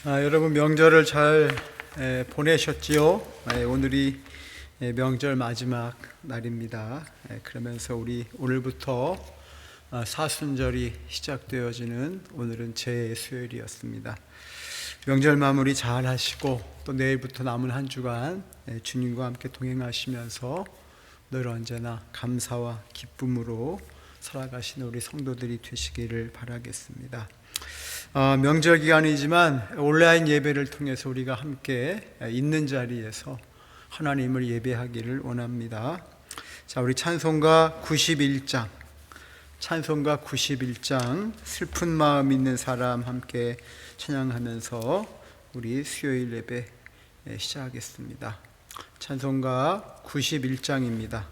여러분 명절을 잘 보내셨지요? 오늘이 명절 마지막 날입니다. 그러면서 우리 오늘부터 사순절이 시작되어지는 오늘은 제 수요일이었습니다. 명절 마무리 잘 하시고 또 내일부터 남은 한 주간 주님과 함께 동행하시면서 늘 언제나 감사와 기쁨으로 살아가시는 우리 성도들이 되시기를 바라겠습니다. 명절 기간이지만 온라인 예배를 통해서 우리가 함께 있는 자리에서 하나님을 예배하기를 원합니다. 자, 우리 찬송가 91장 슬픈 마음 있는 사람 함께 찬양하면서 우리 수요일 예배 시작하겠습니다. 찬송가 91장입니다.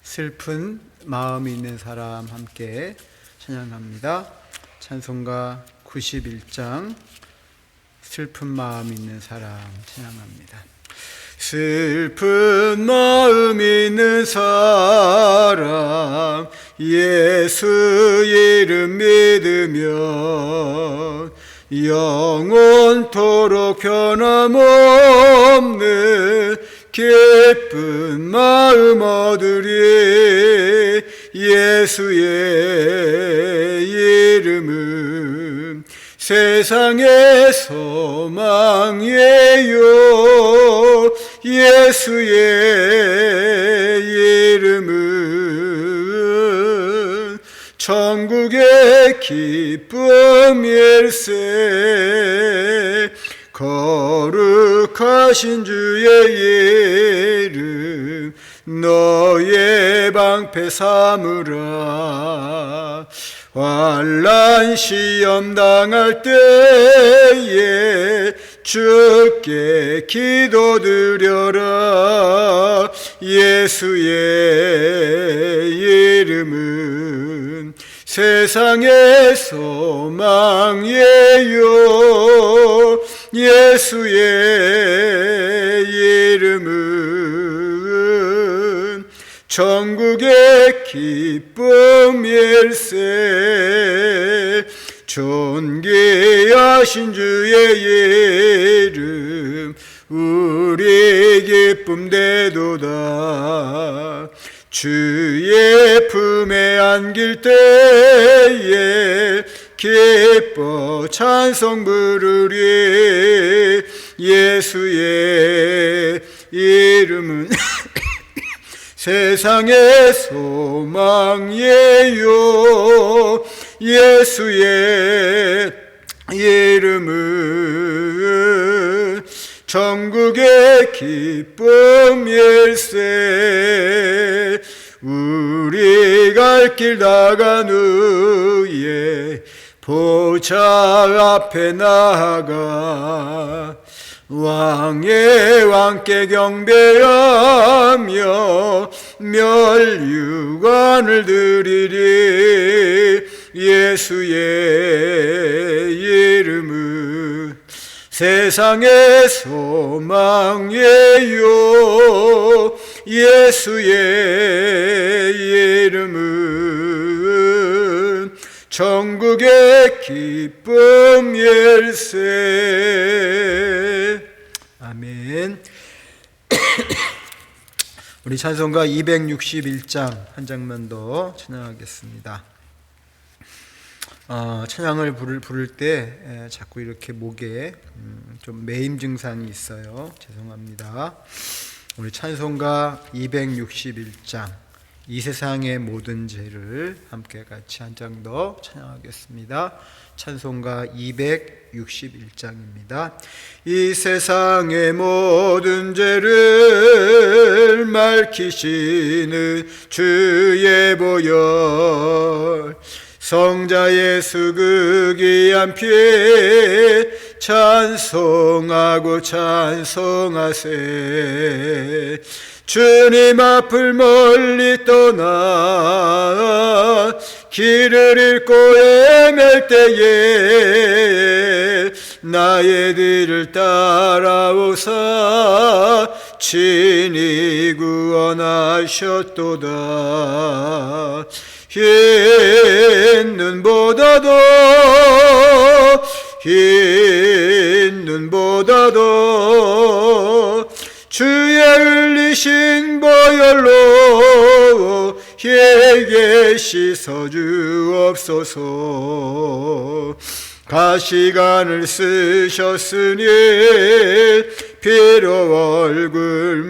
슬픈 마음 있는 사람 함께 찬양합니다. 찬송가 91장 슬픈 마음 있는 사람 찬양합니다. 슬픈 마음 있는 사람 예수 이름 믿으면 영원토록 변함없는 기쁜 마음 얻으리. 예수의 이름은 세상의 소망이에요. 예수의 이름은 천국의 기쁨일세. 거룩하신 주의 이름 너의 방패 삼으라. 환난 시험 당할 때에 주께 기도드려라. 예수의 이름은 세상의 소망이에요. 예수의 이름은 천국의 기쁨일세. 존귀하신 주의 이름 우리 기쁨 되도다. 주의 품에 안길 때에 기뻐 찬송 부르리. 예수의 이름은 세상의 소망이에요. 예수의 이름은 천국의 기쁨일세. 우리 갈 길 나간 후에 보좌 앞에 나아가 왕의 왕께 경배하며 멸류관을 드리리. 예수의 이름은 세상의 소망이에요. 예수의 이름은 천국의 기쁨일세. 아멘. 우리 찬송가 261장 한 장만 더 찬양하겠습니다. 찬양을 부를 때 자꾸 이렇게 목에 좀 매임 증상이 있어요. 죄송합니다. 우리 찬송가 261장 이 세상의 모든 죄를 함께 같이 한 장 더 찬양하겠습니다. 찬송가 261장입니다. 이 세상의 모든 죄를 밝히시는 주의 보혈 성자 예수 그 귀한 피 찬송하고 찬송하세. 주님 앞을 멀리 떠나 길을 잃고 헤맬 때에 나의 뒤를 따라오사 친히 구원하셨도다. 흰 눈보다도 흰 씻어 주옵소서. 가시관을 쓰셨으니 피로 얼굴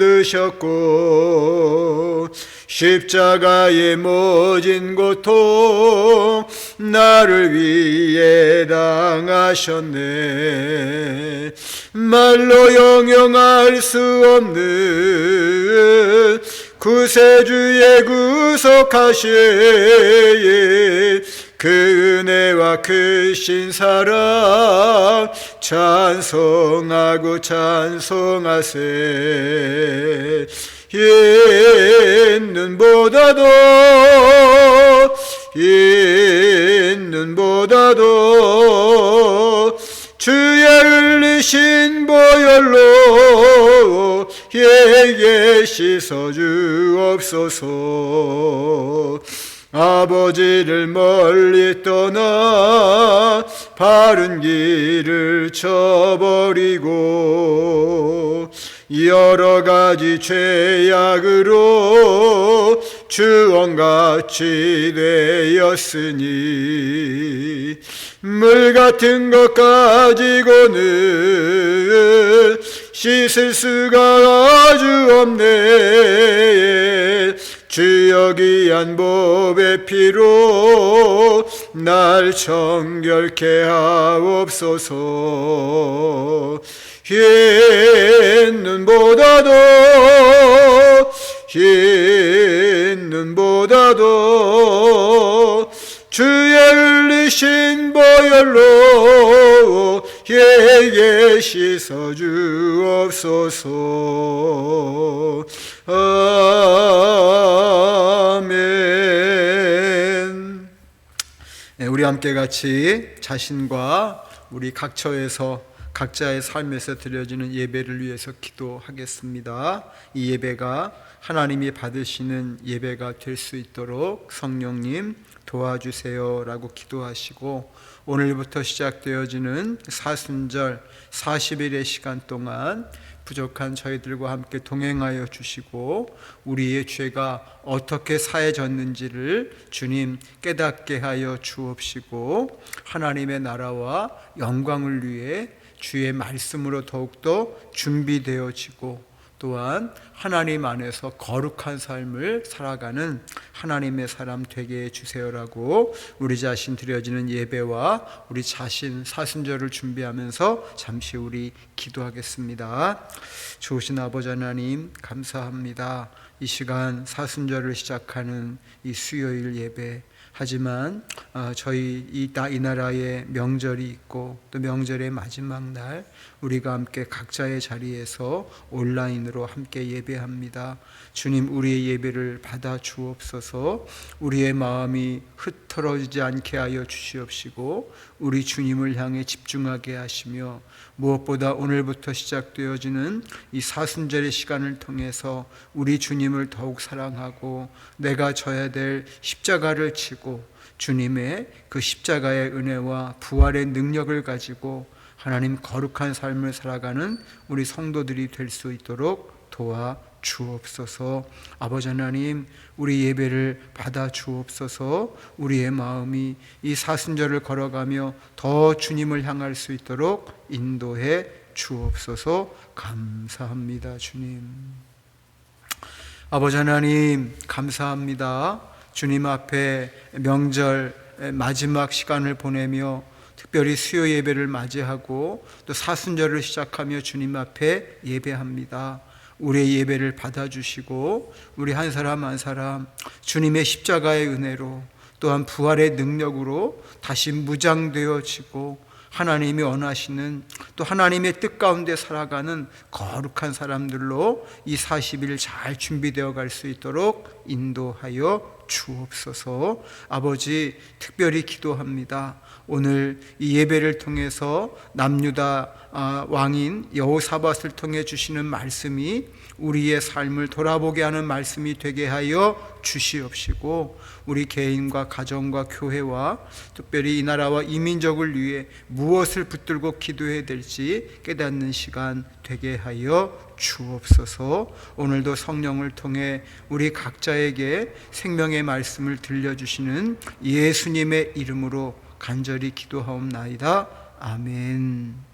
물드셨고 십자가에 모진 고통 나를 위해 당하셨네. 말로 형용할 수 없는 구세주의 구속하신 그 은혜와 크신 사랑 찬송하고 찬송하세. 있는보다도 주의 흘리신 보혈로 예게 씻어 주옵소서. 아버지를 멀리 떠나 바른 길을 쳐버리고 여러 가지 죄악으로 주원같이 되었으니 물 같은 것 가지고는 씻을 수가 아주 없네. 주여 귀한 보배 피로 날 정결케 하옵소서. 흰 눈보다도 주의 흘리신 보혈로 예게 씻어 주옵소서. 아멘. 네, 우리 함께 같이 자신과 우리 각처에서 각자의 삶에서 드려지는 예배를 위해서 기도하겠습니다. 이 예배가 하나님이 받으시는 예배가 될 수 있도록 성령님 도와주세요 라고 기도하시고, 오늘부터 시작되어지는 사순절 40일의 시간 동안 부족한 저희들과 함께 동행하여 주시고 우리의 죄가 어떻게 사해졌는지를 주님 깨닫게 하여 주옵시고, 하나님의 나라와 영광을 위해 주의 말씀으로 더욱더 준비되어지고 또한 하나님 안에서 거룩한 삶을 살아가는 하나님의 사람 되게 해주세요라고 우리 자신 드려지는 예배와 우리 자신 사순절을 준비하면서 잠시 우리 기도하겠습니다. 좋으신 아버지 하나님 감사합니다. 이 시간 사순절을 시작하는 이 수요일 예배, 하지만 저희 이 나라에 명절이 있고 또 명절의 마지막 날 우리가 함께 각자의 자리에서 온라인으로 함께 예배합니다. 주님, 우리의 예배를 받아 주옵소서. 우리의 마음이 흩어지지 않게 하여 주시옵시고 우리 주님을 향해 집중하게 하시며, 무엇보다 오늘부터 시작되어지는 이 사순절의 시간을 통해서 우리 주님을 더욱 사랑하고 내가 져야 될 십자가를 지고 주님의 그 십자가의 은혜와 부활의 능력을 가지고 하나님 거룩한 삶을 살아가는 우리 성도들이 될 수 있도록 도와 주옵소서. 아버지 하나님, 우리 예배를 받아 주옵소서. 우리의 마음이 이 사순절을 걸어가며 더 주님을 향할 수 있도록 인도해 주옵소서. 감사합니다. 주님. 아버지 하나님 감사합니다. 주님 앞에 명절 마지막 시간을 보내며 특별히 수요 예배를 맞이하고 또 사순절을 시작하며 주님 앞에 예배합니다. 우리의 예배를 받아주시고 우리 한 사람 한 사람 주님의 십자가의 은혜로 또한 부활의 능력으로 다시 무장되어지고 하나님이 원하시는 또 하나님의 뜻 가운데 살아가는 거룩한 사람들로 이 40일 잘 준비되어 갈 수 있도록 인도하여 주옵소서. 아버지, 특별히 기도합니다. 오늘 이 예배를 통해서 남유다 왕인 여호사밧을 통해 주시는 말씀이 우리의 삶을 돌아보게 하는 말씀이 되게 하여 주시옵시고, 우리 개인과 가정과 교회와 특별히 이 나라와 이 민족을 위해 무엇을 붙들고 기도해야 될지 깨닫는 시간 되게 하여 주옵소서. 오늘도 성령을 통해 우리 각자에게 생명의 말씀을 들려주시는 예수님의 이름으로 간절히 기도하옵나이다. 아멘.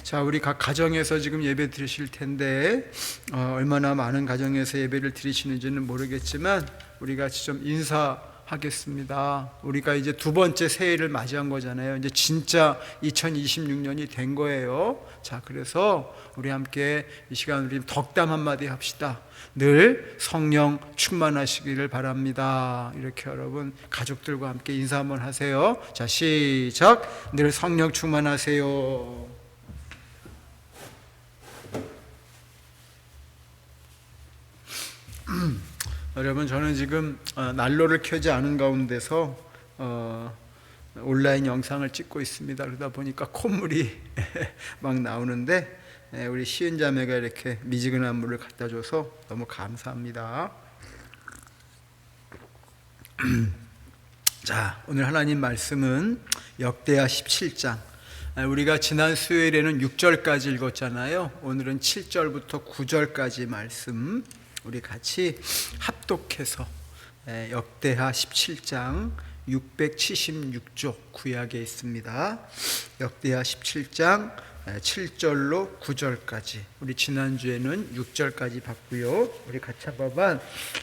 자, 우리 각 가정에서 지금 예배 드리실 텐데 얼마나 많은 가정에서 예배를 드리시는지는 모르겠지만 우리 같이 좀 인사하겠습니다. 우리가 이제 두 번째 새해를 맞이한 거잖아요. 이제 진짜 2026년이 된 거예요. 자, 그래서 우리 함께 이 시간 우리 덕담 한마디 합시다. 늘 성령 충만하시기를 바랍니다. 이렇게 여러분 가족들과 함께 인사 한번 하세요. 자, 시작. 늘 성령 충만하세요. 여러분, 저는 지금 난로를 켜지 않은 가운데서 온라인 영상을 찍고 있습니다. 그러다 보니까 콧물이 막 나오는데 우리 시은 자매가 이렇게 미지근한 물을 갖다 줘서 너무 감사합니다. 자, 오늘 하나님 말씀은 역대하 17장. 우리가 지난 수요일에는 6절까지 읽었잖아요. 오늘은 7절부터 9절까지 말씀 우리 같이 합독해서 역대하 17장 676쪽 구약에 있습니다. 역대하 17장 7절로 9절까지. 우리 지난주에는 6절까지 봤고요. 우리 같이 한번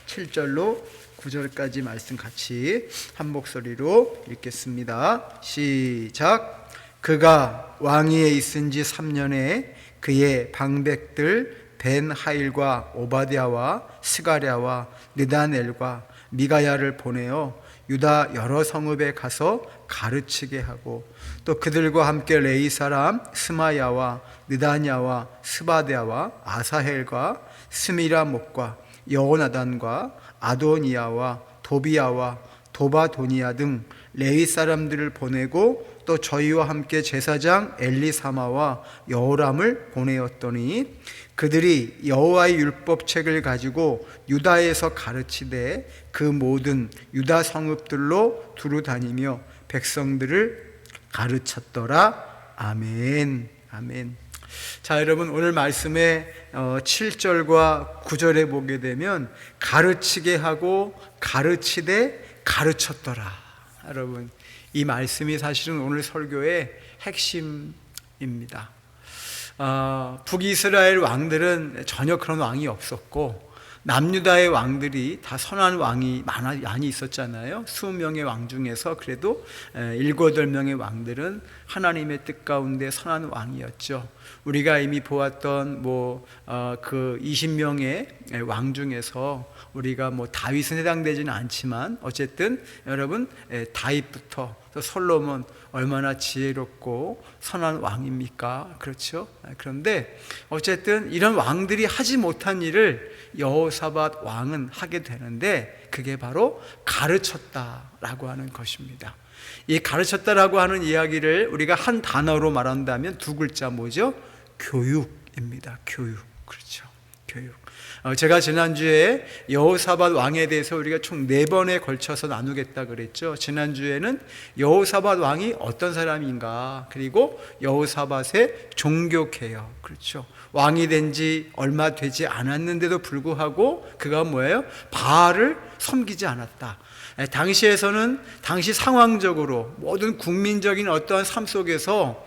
7절로 9절까지 말씀 같이 한 목소리로 읽겠습니다. 시작. 그가 왕위에 있은 지 3년에 그의 방백들 벤하일과 오바댜와 스가랴와 느다넬과 미가야를 보내어 유다 여러 성읍에 가서 가르치게 하고, 또 그들과 함께 레이 사람 스마야와 느다냐와 스바데아와 아사헬과 스미라목과 여호나단과 아도니아와 도비야와 도바도니아 등 레위 사람들을 보내고, 또 저희와 함께 제사장 엘리사마와 여호람을 보내었더니 그들이 여호와의 율법책을 가지고 유다에서 가르치되 그 모든 유다 성읍들로 두루 다니며 백성들을 가르쳤더라. 아멘. 아멘. 자, 여러분, 오늘 말씀의 7절과 9절에 보게 되면 가르치게 하고 가르치되 가르쳤더라. 여러분, 이 말씀이 사실은 오늘 설교의 핵심입니다. 북이스라엘 왕들은 전혀 그런 왕이 없었고, 남유다의 왕들이 다 선한 왕이 많이 있었잖아요. 20명의 왕 중에서 그래도 7, 8명의 왕들은 하나님의 뜻 가운데 선한 왕이었죠. 우리가 이미 보았던 그 20명의 왕 중에서 우리가 다윗은 해당되지는 않지만 어쨌든 여러분, 다윗부터 또 솔로몬 얼마나 지혜롭고 선한 왕입니까? 그렇죠? 그런데 어쨌든 이런 왕들이 하지 못한 일을 여호사밧 왕은 하게 되는데, 그게 바로 가르쳤다라고 하는 것입니다. 이 가르쳤다라고 하는 이야기를 우리가 한 단어로 말한다면 두 글자 뭐죠? 교육입니다. 교육. 그렇죠. 교육. 제가 지난주에 여호사밧 왕에 대해서 우리가 총 4번에 걸쳐서 나누겠다 그랬죠. 지난주에는 여호사밧 왕이 어떤 사람인가, 그리고 여호사밧의 종교개혁. 그렇죠. 왕이 된 지 얼마 되지 않았는데도 불구하고 그가 뭐예요? 바알을 섬기지 않았다. 당시에서는 당시 상황적으로 모든 국민적인 어떠한 삶 속에서,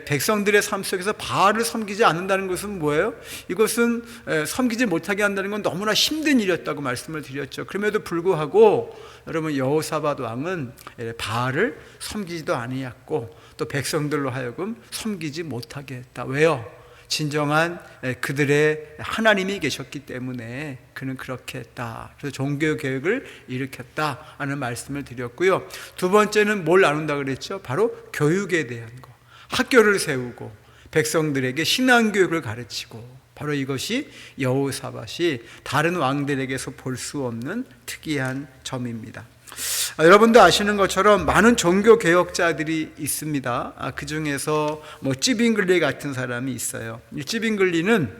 백성들의 삶 속에서 바알을 섬기지 않는다는 것은 뭐예요? 이것은 섬기지 못하게 한다는 건 너무나 힘든 일이었다고 말씀을 드렸죠. 그럼에도 불구하고 여러분, 여호사밧 왕은 바알을 섬기지도 아니했고 또 백성들로 하여금 섬기지 못하게 했다. 왜요? 진정한 그들의 하나님이 계셨기 때문에 그는 그렇게 했다. 그래서 종교개혁을 일으켰다 하는 말씀을 드렸고요. 두 번째는 뭘 나눈다 그랬죠? 바로 교육에 대한 거. 학교를 세우고 백성들에게 신앙교육을 가르치고, 바로 이것이 여호사밧이 다른 왕들에게서 볼 수 없는 특이한 점입니다. 여러분도 아시는 것처럼 많은 종교 개혁자들이 있습니다. 그 중에서 찌빙글리 같은 사람이 있어요. 이 찌빙글리는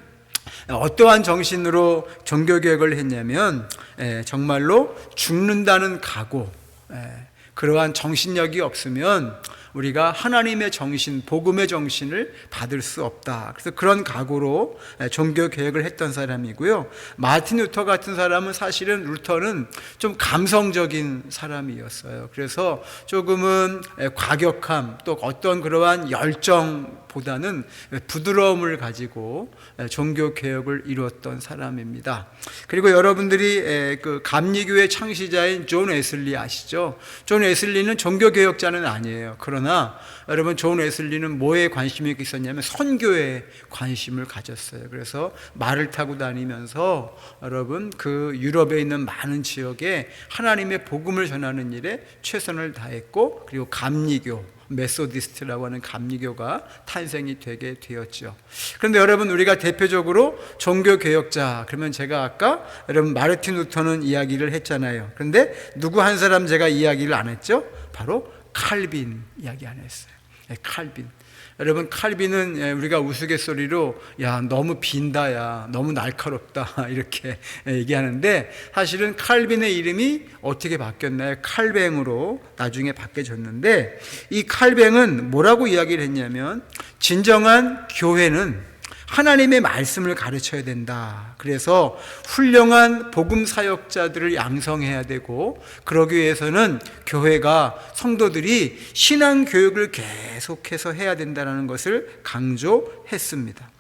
어떠한 정신으로 종교 개혁을 했냐면 정말로 죽는다는 각오, 그러한 정신력이 없으면 우리가 하나님의 정신, 복음의 정신을 받을 수 없다. 그래서 그런 각오로 종교 개혁을 했던 사람이고요. 마틴 루터 같은 사람은 사실은 루터는 좀 감성적인 사람이었어요. 그래서 조금은 과격함, 또 어떤 그러한 열정보다는 부드러움을 가지고 종교 개혁을 이루었던 사람입니다. 그리고 여러분들이 그 감리교의 창시자인 존 웨슬리 아시죠? 존 웨슬리는 종교 개혁자는 아니에요. 그러나 여러분, 존 웨슬리는 뭐에 관심이 있었냐면 선교에 관심을 가졌어요. 그래서 말을 타고 다니면서 여러분 그 유럽에 있는 많은 지역에 하나님의 복음을 전하는 일에 최선을 다했고, 그리고 감리교, 메소디스트라고 하는 감리교가 탄생이 되게 되었죠. 그런데 여러분, 우리가 대표적으로 종교 개혁자, 그러면 제가 아까 여러분 마르틴 루터는 이야기를 했잖아요. 그런데 누구 한 사람 제가 이야기를 안 했죠? 바로 칼빈 이야기 안 했어요. 칼빈. 여러분, 칼빈은 우리가 우스갯소리로 야 너무 빈다, 야 너무 날카롭다 이렇게 얘기하는데, 사실은 칼빈의 이름이 어떻게 바뀌었나요? 칼뱅으로 나중에 바뀌어졌는데, 이 칼뱅은 뭐라고 이야기를 했냐면 진정한 교회는 하나님의 말씀을 가르쳐야 된다. 그래서 훌륭한 복음 사역자들을 양성해야 되고, 그러기 위해서는 교회가, 성도들이 신앙 교육을 계속해서 해야 된다는 것을 강조했습니다.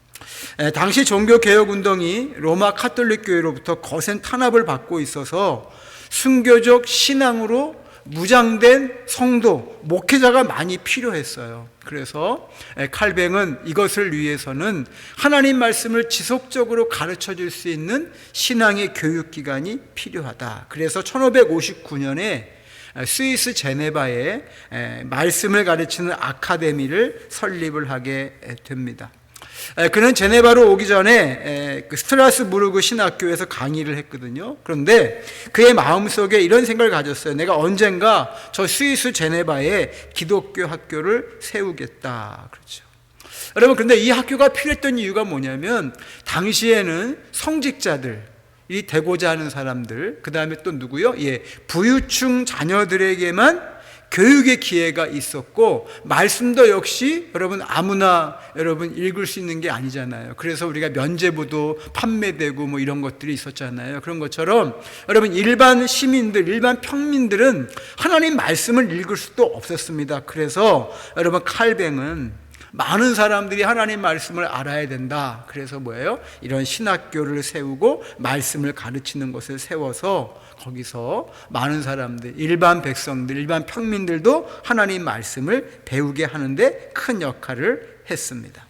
당시 종교개혁운동이 로마 카톨릭 교회로부터 거센 탄압을 받고 있어서 순교적 신앙으로 무장된 성도, 목회자가 많이 필요했어요. 그래서 칼뱅은 이것을 위해서는 하나님 말씀을 지속적으로 가르쳐 줄 수 있는 신앙의 교육기관이 필요하다. 그래서 1559년에 스위스 제네바에 말씀을 가르치는 아카데미를 설립을 하게 됩니다. 그는 제네바로 오기 전에 스트라스부르크 신학교에서 강의를 했거든요. 그런데 그의 마음속에 이런 생각을 가졌어요. 내가 언젠가 저 스위스 제네바에 기독교 학교를 세우겠다. 그렇죠. 여러분, 그런데 이 학교가 필요했던 이유가 뭐냐면, 당시에는 성직자들, 이 되고자 하는 사람들, 그 다음에 또 누구요? 부유층 자녀들에게만 교육의 기회가 있었고, 말씀도 역시 여러분 아무나 여러분 읽을 수 있는 게 아니잖아요. 그래서 우리가 면죄부도 판매되고 이런 것들이 있었잖아요. 그런 것처럼 여러분 일반 시민들, 일반 평민들은 하나님 말씀을 읽을 수도 없었습니다. 그래서 여러분 칼뱅은 많은 사람들이 하나님 말씀을 알아야 된다. 그래서 뭐예요? 이런 신학교를 세우고 말씀을 가르치는 것을 세워서 거기서 많은 사람들, 일반 백성들, 일반 평민들도 하나님 말씀을 배우게 하는데 큰 역할을 했습니다.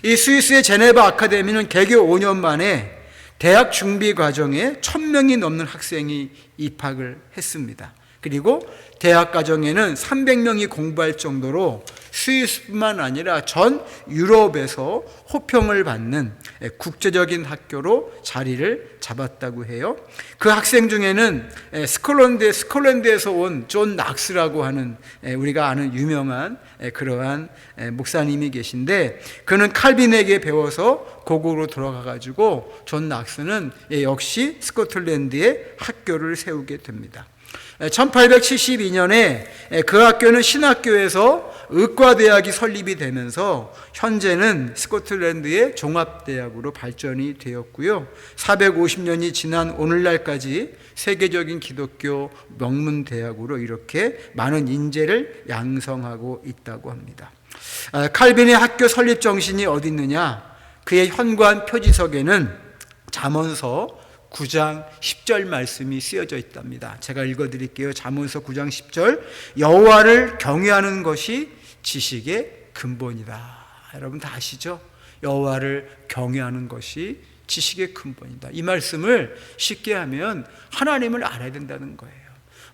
이 스위스의 제네바 아카데미는 개교 5년 만에 대학 준비 과정에 1000명이 넘는 학생이 입학을 했습니다. 그리고 대학 과정에는 300명이 공부할 정도로 스위스뿐만 아니라 전 유럽에서 호평을 받는 국제적인 학교로 자리를 잡았다고 해요. 그 학생 중에는 스콜랜드에서 온 존 낙스라고 하는 우리가 아는 유명한 그러한 목사님이 계신데, 그는 칼빈에게 배워서 고국으로 돌아가가지고 존 낙스는 역시 스코틀랜드에 학교를 세우게 됩니다. 1872년에 그 학교는 신학교에서 의과대학이 설립이 되면서 현재는 스코틀랜드의 종합대학으로 발전이 되었고요. 450년이 지난 오늘날까지 세계적인 기독교 명문대학으로 이렇게 많은 인재를 양성하고 있다고 합니다. 칼빈의 학교 설립 정신이 어디 있느냐? 그의 현관 표지석에는 잠언서 9장 10절 말씀이 쓰여져 있답니다. 제가 읽어드릴게요. 잠언서 9장 10절. 여호와를 경외하는 것이 지식의 근본이다. 여러분 다 아시죠? 여호와를 경외하는 것이 지식의 근본이다. 이 말씀을 쉽게 하면 하나님을 알아야 된다는 거예요.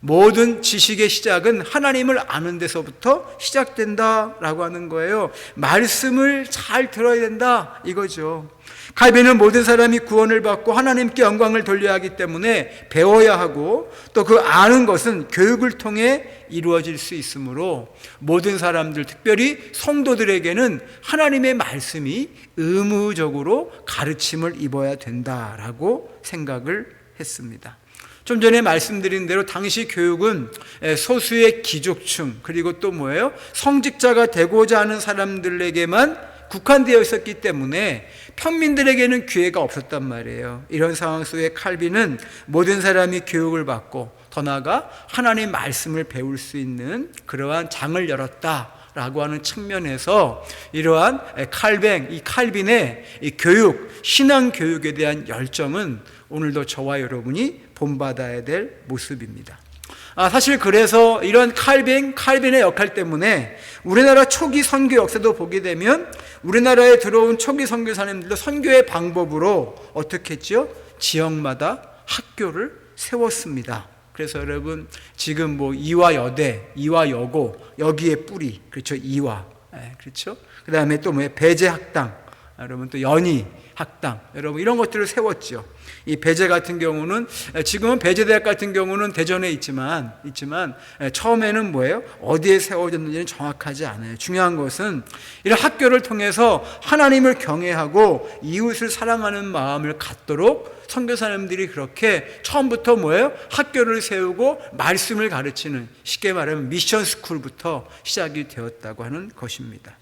모든 지식의 시작은 하나님을 아는 데서부터 시작된다라고 하는 거예요. 말씀을 잘 들어야 된다 이거죠. 칼빈은 모든 사람이 구원을 받고 하나님께 영광을 돌려야 하기 때문에 배워야 하고 또 그 아는 것은 교육을 통해 이루어질 수 있으므로 모든 사람들, 특별히 성도들에게는 하나님의 말씀이 의무적으로 가르침을 입어야 된다라고 생각을 했습니다. 좀 전에 말씀드린 대로 당시 교육은 소수의 귀족층 그리고 또 뭐예요? 성직자가 되고자 하는 사람들에게만 국한되어 있었기 때문에 평민들에게는 기회가 없었단 말이에요. 이런 상황 속에 칼빈은 모든 사람이 교육을 받고 더 나아가 하나님의 말씀을 배울 수 있는 그러한 장을 열었다라고 하는 측면에서 이러한 칼빈의 이 교육, 신앙 교육에 대한 열정은 오늘도 저와 여러분이 본받아야 될 모습입니다. 사실 그래서 이런 칼빈의 역할 때문에 우리나라 초기 선교 역사도 보게 되면 우리나라에 들어온 초기 선교사님들도 선교의 방법으로 어떻게 했죠? 지역마다 학교를 세웠습니다. 그래서 여러분 지금 뭐 이화여대, 이화여고 여기에 뿌리 그렇죠? 이화 그렇죠? 그 다음에 또 배제학당 여러분 또 연희 학당 여러분 이런 것들을 세웠죠. 이 배제 같은 경우는 지금은 배제대학 같은 경우는 대전에 있지만 처음에는 뭐예요? 어디에 세워졌는지는 정확하지 않아요. 중요한 것은 이런 학교를 통해서 하나님을 경외하고 이웃을 사랑하는 마음을 갖도록 선교사님들이 그렇게 처음부터 뭐예요? 학교를 세우고 말씀을 가르치는 쉽게 말하면 미션 스쿨부터 시작이 되었다고 하는 것입니다.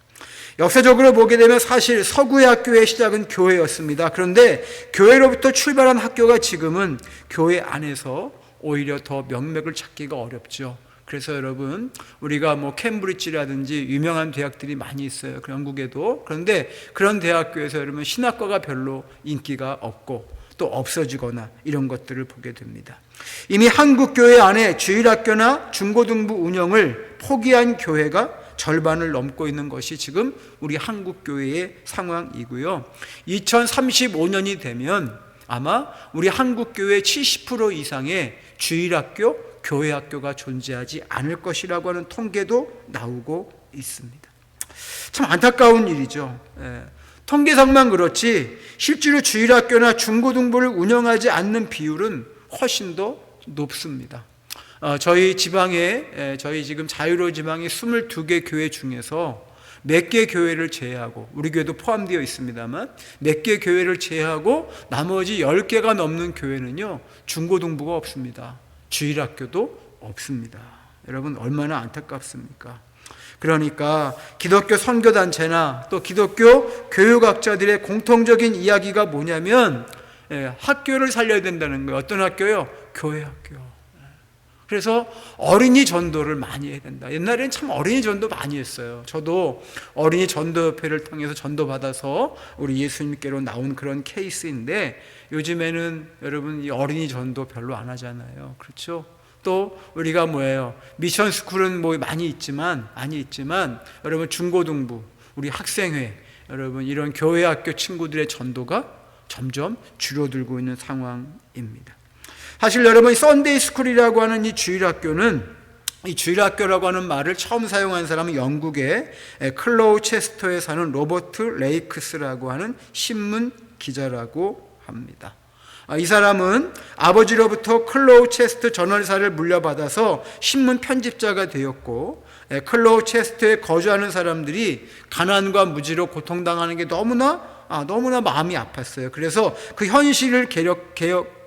역사적으로 보게 되면 사실 서구의 학교의 시작은 교회였습니다. 그런데 교회로부터 출발한 학교가 지금은 교회 안에서 오히려 더 명맥을 찾기가 어렵죠. 그래서 여러분 우리가 뭐 캠브리지라든지 유명한 대학들이 많이 있어요. 영국에도. 그런데 그런 대학교에서 여러분 신학과가 별로 인기가 없고 또 없어지거나 이런 것들을 보게 됩니다. 이미 한국 교회 안에 주일학교나 중고등부 운영을 포기한 교회가 절반을 넘고 있는 것이 지금 우리 한국 교회의 상황이고요. 2035년이 되면 아마 우리 한국 교회 70% 이상의 주일학교, 교회학교가 존재하지 않을 것이라고 하는 통계도 나오고 있습니다. 참 안타까운 일이죠. 통계상만 그렇지 실제로 주일학교나 중고등부를 운영하지 않는 비율은 훨씬 더 높습니다. 저희 지방에 저희 지금 자유로 지방의 22개 교회 중에서 몇 개 교회를 제외하고 우리 교회도 포함되어 있습니다만 몇 개 교회를 제외하고 나머지 10개가 넘는 교회는요 중고등부가 없습니다. 주일학교도 없습니다. 여러분 얼마나 안타깝습니까? 그러니까 기독교 선교단체나 또 기독교 교육학자들의 공통적인 이야기가 뭐냐면 학교를 살려야 된다는 거예요. 어떤 학교요? 교회 학교. 그래서 어린이 전도를 많이 해야 된다. 옛날에는 참 어린이 전도 많이 했어요. 저도 어린이 전도협회를 통해서 전도받아서 우리 예수님께로 나온 그런 케이스인데 요즘에는 여러분 이 어린이 전도 별로 안 하잖아요. 그렇죠? 또 우리가 뭐예요? 미션 스쿨은 뭐 많이 있지만 여러분 중고등부, 우리 학생회, 여러분 이런 교회 학교 친구들의 전도가 점점 줄어들고 있는 상황입니다. 사실 여러분 썬데이 스쿨이라고 하는 이 주일학교라고 하는 말을 처음 사용한 사람은 영국의 클로우체스터에 사는 로버트 레이크스라고 하는 신문 기자라고 합니다. 이 사람은 아버지로부터 클로우체스터 저널사를 물려받아서 신문 편집자가 되었고 클로우체스터에 거주하는 사람들이 가난과 무지로 고통당하는 게 너무나 마음이 아팠어요. 그래서 그 현실을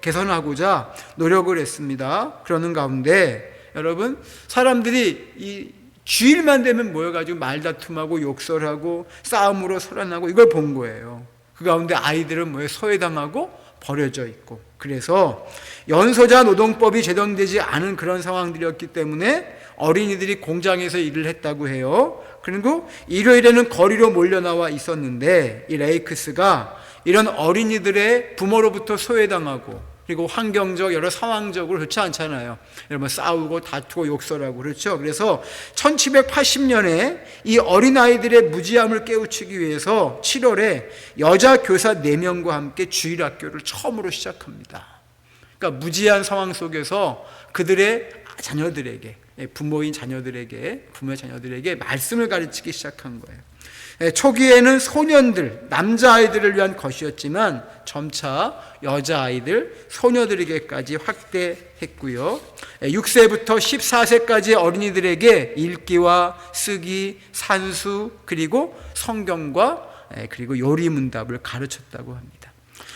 개선하고자 노력을 했습니다. 그러는 가운데 여러분 사람들이 이 주일만 되면 모여가지고 말다툼하고 욕설하고 싸움으로 살아나고 이걸 본 거예요. 그 가운데 아이들은 소외당하고 버려져 있고 그래서 연소자 노동법이 제정되지 않은 그런 상황들이었기 때문에 어린이들이 공장에서 일을 했다고 해요. 그리고 일요일에는 거리로 몰려나와 있었는데 이 레이크스가 이런 어린이들의 부모로부터 소외당하고 그리고 환경적 여러 상황적으로 그렇지 않잖아요. 여러분 싸우고 다투고 욕설하고 그렇죠. 그래서 1780년에 이 어린아이들의 무지함을 깨우치기 위해서 7월에 여자 교사 4명과 함께 주일학교를 처음으로 시작합니다. 그러니까 무지한 상황 속에서 그들의 자녀들에게, 부모의 자녀들에게 말씀을 가르치기 시작한 거예요. 초기에는 소년들, 남자아이들을 위한 것이었지만 점차 여자아이들, 소녀들에게까지 확대했고요. 6세부터 14세까지의 어린이들에게 읽기와 쓰기, 산수, 그리고 성경과 그리고 요리문답을 가르쳤다고 합니다.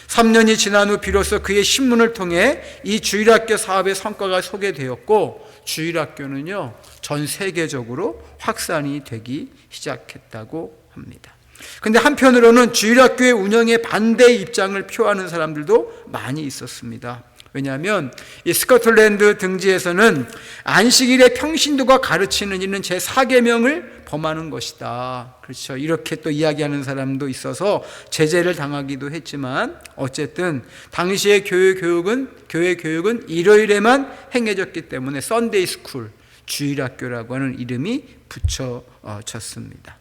3년이 지난 후 비로소 그의 신문을 통해 이 주일학교 사업의 성과가 소개되었고, 주일학교는요 전 세계적으로 확산이 되기 시작했다고 합니다. 근데 한편으로는 주일학교의 운영에 반대 입장을 표하는 사람들도 많이 있었습니다. 왜냐하면 이 스코틀랜드 등지에서는 안식일의 평신도가 가르치는 이는 제4계명을 범하는 것이다. 그렇죠. 이렇게 또 이야기하는 사람도 있어서 제재를 당하기도 했지만, 어쨌든 당시의 교회 교육은 일요일에만 행해졌기 때문에 썬데이 스쿨, 주일학교라고 하는 이름이 붙여졌습니다.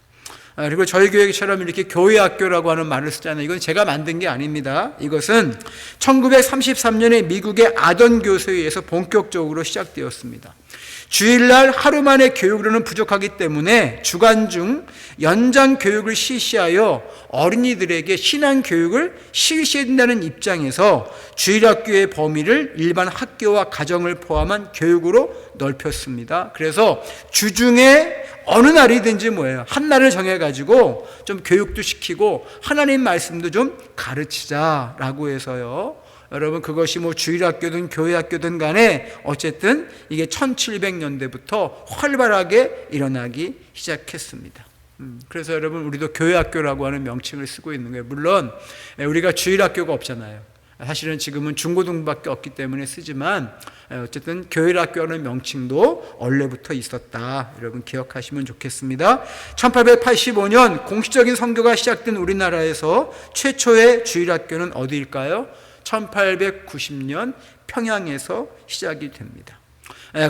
그리고 저희 교회처럼 이렇게 교회학교라고 하는 말을 쓰잖아요. 이건 제가 만든 게 아닙니다. 이것은 1933년에 미국의 아던 교수에 의해서 본격적으로 시작되었습니다. 주일날 하루만의 교육으로는 부족하기 때문에 주간 중 연장 교육을 실시하여 어린이들에게 신앙 교육을 실시해야 된다는 입장에서 주일학교의 범위를 일반 학교와 가정을 포함한 교육으로 넓혔습니다. 그래서 주중에 어느 날이든지 한 날을 정해가지고 좀 교육도 시키고 하나님 말씀도 좀 가르치자라고 해서요. 여러분, 그것이 주일학교든 교회학교든 간에 어쨌든 이게 1700년대부터 활발하게 일어나기 시작했습니다. 그래서 여러분, 우리도 교회학교라고 하는 명칭을 쓰고 있는 거예요. 물론 우리가 주일학교가 없잖아요. 사실은 지금은 중고등부밖에 없기 때문에 쓰지만, 어쨌든 교회학교라는 명칭도 원래부터 있었다. 여러분 기억하시면 좋겠습니다. 1885년 공식적인 선교가 시작된 우리나라에서 최초의 주일학교는 어디일까요? 1890년 평양에서 시작이 됩니다.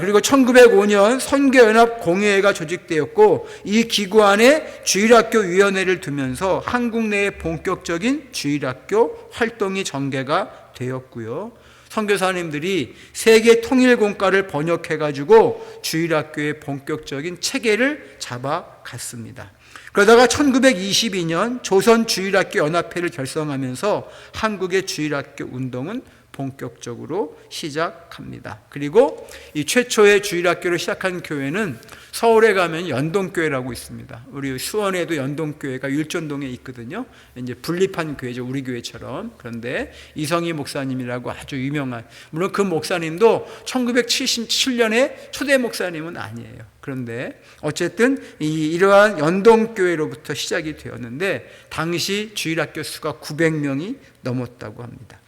그리고 1905년 선교연합 공회가 조직되었고, 이 기구 안에 주일학교위원회를 두면서 한국 내에 본격적인 주일학교 활동이 전개가 되었고요. 선교사님들이 세계 통일공과를 번역해가지고 주일학교의 본격적인 체계를 잡아갔습니다. 그러다가 1922년 조선주일학교연합회를 결성하면서 한국의 주일학교 운동은 본격적으로 시작합니다. 그리고 이 최초의 주일학교를 시작한 교회는 서울에 가면 연동교회라고 있습니다. 우리 수원에도 연동교회가 율전동에 있거든요. 이제 분립한 교회죠, 우리 교회처럼. 그런데 이성희 목사님이라고 아주 유명한, 물론 그 목사님도 1977년에 초대 목사님은 아니에요. 그런데 어쨌든 이러한 연동교회로부터 시작이 되었는데, 당시 주일학교 수가 900명이 넘었다고 합니다.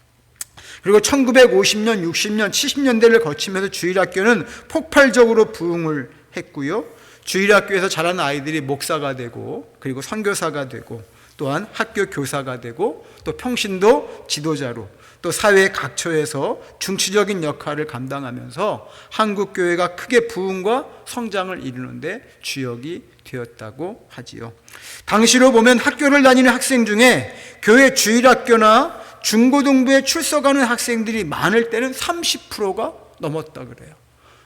그리고 1950년, 60년, 70년대를 거치면서 주일학교는 폭발적으로 부흥을 했고요. 주일학교에서 자란 아이들이 목사가 되고, 그리고 선교사가 되고, 또한 학교 교사가 되고, 또 평신도 지도자로, 또 사회 각처에서 중추적인 역할을 감당하면서 한국 교회가 크게 부흥과 성장을 이루는데 주역이 되었다고 하지요. 당시로 보면 학교를 다니는 학생 중에 교회 주일학교나 중고등부에 출석하는 학생들이 많을 때는 30%가 넘었다 그래요.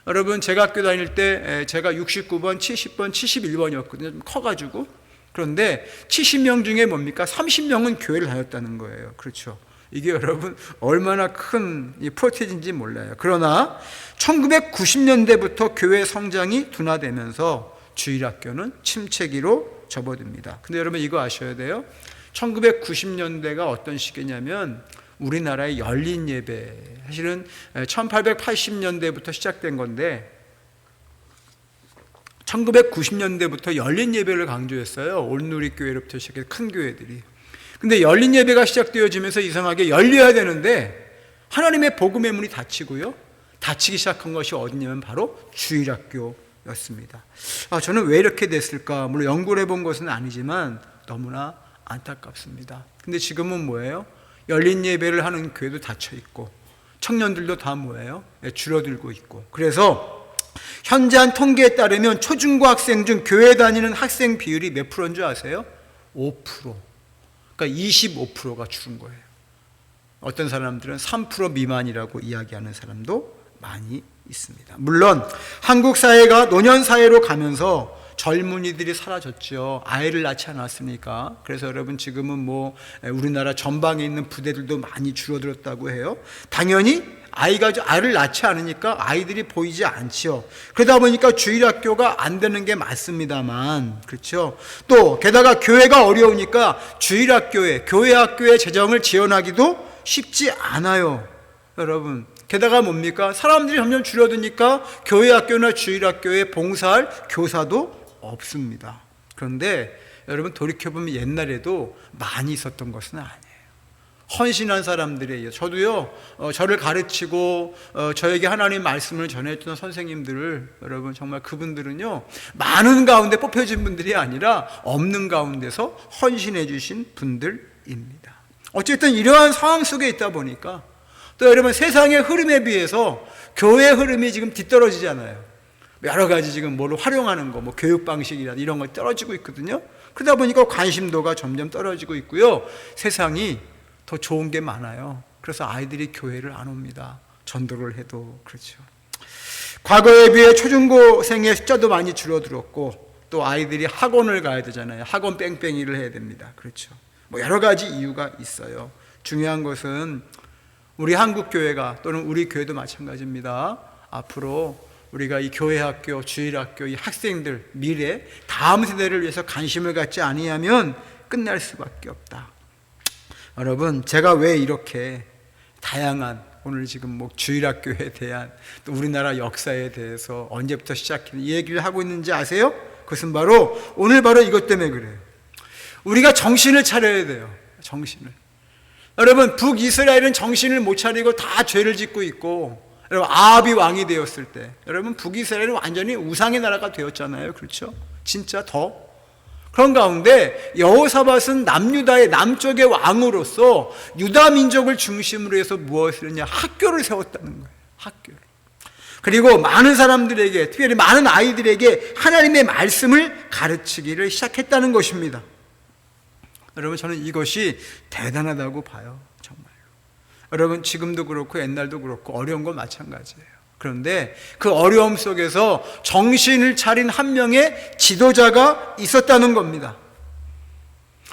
여러분, 제가 학교 다닐 때 제가 69번, 70번, 71번이었거든요. 좀 커가지고. 그런데 70명 중에 뭡니까? 30명은 교회를 다녔다는 거예요. 그렇죠. 이게 여러분 얼마나 큰 프로테인인지 몰라요. 그러나 1990년대부터 교회 성장이 둔화되면서 주일학교는 침체기로 접어듭니다. 근데 여러분 이거 아셔야 돼요. 1990년대가 어떤 시기냐면 우리나라의 열린 예배, 사실은 1880년대부터 시작된 건데 1990년대부터 열린 예배를 강조했어요. 온누리교회로부터 시작해서 큰 교회들이. 근데 열린 예배가 시작되어지면서 이상하게 열려야 되는데 하나님의 복음의 문이 닫히고요. 닫히기 시작한 것이 어디냐면 바로 주일학교였습니다. 저는 왜 이렇게 됐을까? 물론 연구를 해본 것은 아니지만 너무나 안타깝습니다. 근데 지금은 뭐예요? 열린 예배를 하는 교회도 닫혀 있고 청년들도 다 뭐예요? 줄어들고 있고. 그래서 현재한 통계에 따르면 초중고 학생 중 교회 다니는 학생 비율이 몇 프로인 줄 아세요? 5%. 그러니까 25%가 줄은 거예요. 어떤 사람들은 3% 미만이라고 이야기하는 사람도 많이 있습니다. 물론 한국 사회가 노년 사회로 가면서 젊은이들이 사라졌죠. 아이를 낳지 않았으니까. 그래서 여러분 지금은 뭐 우리나라 전방에 있는 부대들도 많이 줄어들었다고 해요. 당연히 아이를 낳지 않으니까 아이들이 보이지 않지요. 그러다 보니까 주일학교가 안 되는 게 맞습니다만, 그렇죠. 또 게다가 교회가 어려우니까 교회 학교에 재정을 지원하기도 쉽지 않아요. 여러분, 게다가 뭡니까? 사람들이 점점 줄어드니까 교회 학교나 주일학교에 봉사할 교사도 없습니다. 그런데 여러분 돌이켜보면 옛날에도 많이 있었던 것은 아니에요. 헌신한 사람들이에요. 저도요, 저를 가르치고 저에게 하나님 말씀을 전해주는 선생님들을, 여러분 정말 그분들은요, 많은 가운데 뽑혀진 분들이 아니라 없는 가운데서 헌신해 주신 분들입니다. 어쨌든 이러한 상황 속에 있다 보니까 또 여러분 세상의 흐름에 비해서 교회의 흐름이 지금 뒤떨어지잖아요. 여러 가지 지금 뭘 활용하는 거, 뭐 교육 방식이나 이런 거 떨어지고 있거든요. 그러다 보니까 관심도가 점점 떨어지고 있고요. 세상이 더 좋은 게 많아요. 그래서 아이들이 교회를 안 옵니다. 전도를 해도. 그렇죠. 과거에 비해 초중고생의 숫자도 많이 줄어들었고, 또 아이들이 학원을 가야 되잖아요. 학원 뺑뺑이를 해야 됩니다. 그렇죠. 뭐 여러 가지 이유가 있어요. 중요한 것은 우리 한국 교회가, 또는 우리 교회도 마찬가지입니다. 앞으로 우리가 이 교회 학교, 주일 학교, 이 학생들 미래 다음 세대를 위해서 관심을 갖지 아니하면 끝날 수밖에 없다. 여러분, 제가 왜 이렇게 다양한 오늘 지금 뭐 주일 학교에 대한, 또 우리나라 역사에 대해서 언제부터 시작했는지 이 얘기를 하고 있는지 아세요? 그것은 오늘 바로 이것 때문에 그래요. 우리가 정신을 차려야 돼요. 정신을. 여러분, 북이스라엘은 정신을 못 차리고 다 죄를 짓고 있고, 여러분 아합이 왕이 되었을 때, 여러분 북이스라엘은 완전히 우상의 나라가 되었잖아요. 그렇죠? 진짜 더 그런 가운데 여호사밧은 남유다의 남쪽의 왕으로서 유다 민족을 중심으로 해서 무엇을 했냐? 학교를 세웠다는 거예요. 학교를. 그리고 많은 사람들에게, 특별히 많은 아이들에게 하나님의 말씀을 가르치기를 시작했다는 것입니다. 여러분, 저는 이것이 대단하다고 봐요. 정말로. 여러분, 지금도 그렇고 옛날도 그렇고 어려운 건 마찬가지예요. 그런데 그 어려움 속에서 정신을 차린 한 명의 지도자가 있었다는 겁니다.